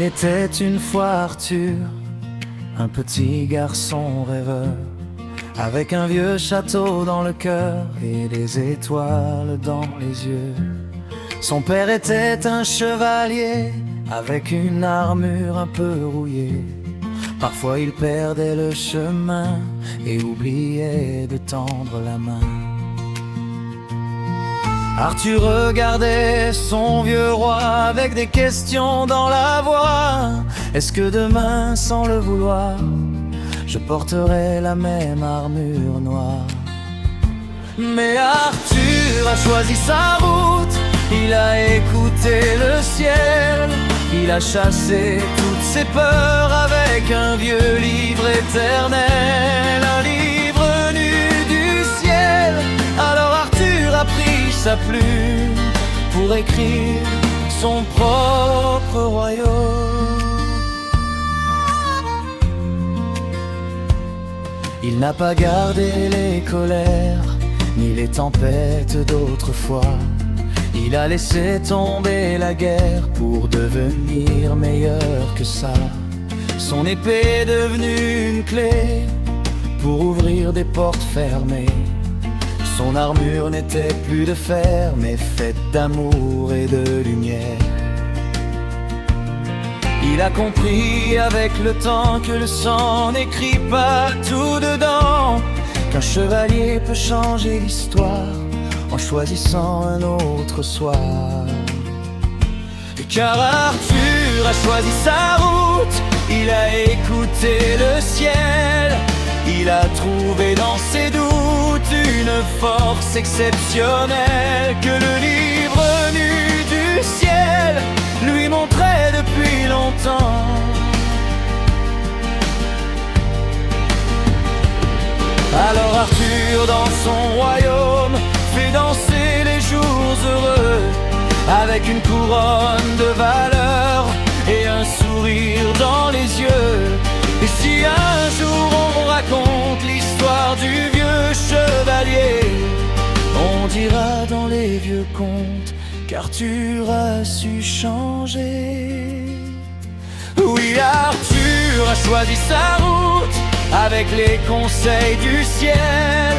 était une fois Arthur, un petit garçon rêveur, avec un vieux château dans le cœur et des étoiles dans les yeux. Son père était un chevalier, avec une armure un peu rouillée. Parfois il perdait le chemin et oubliait de tendre la main. Arthur regardait son vieux roi avec des questions dans la voix. Est-ce que demain, sans le vouloir, je porterai la même armure noire? Mais Arthur a choisi sa route, il a écouté le ciel, il a chassé toutes ses peurs avec un vieux livre éternel, un livre venu du ciel. Alors Arthur a pris sa plume pour écrire son propre royaume. Il n'a pas gardé les colères ni les tempêtes d'autrefois. Il a laissé tomber la guerre pour devenir meilleur que ça. Son épée est devenue une clé pour ouvrir des portes fermées. Son armure n'était plus de fer, mais faite d'amour et de lumière. Il a compris avec le temps que le sang n'écrit pas tout dedans, qu'un chevalier peut changer l'histoire en choisissant un autre soir. Et car Arthur a choisi sa route, il a écouté le ciel, il a trouvé dans ses doutes une force exceptionnelle que le livre venu du ciel lui montrait depuis longtemps. Alors Arthur dans son royaume fait danser les jours heureux, avec une couronne de valeur et un sourire dans les yeux. Et si un jour on raconte l'histoire du vieux chevalier, on dira dans les vieux contes qu'Arthur a su changer. Oui, Arthur a choisi sa route avec les conseils du ciel.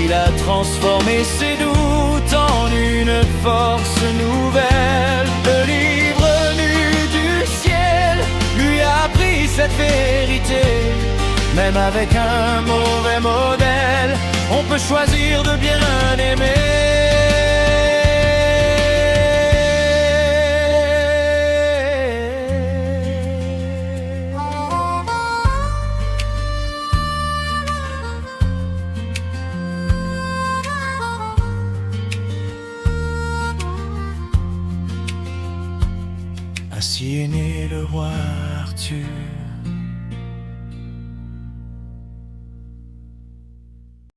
Il a transformé ses doutes en une force nouvelle. Le livre venu du ciel lui a appris cette vérité. Même avec un mauvais modèle, on peut choisir de bien aimer. Ainsi est né le roi Arthur.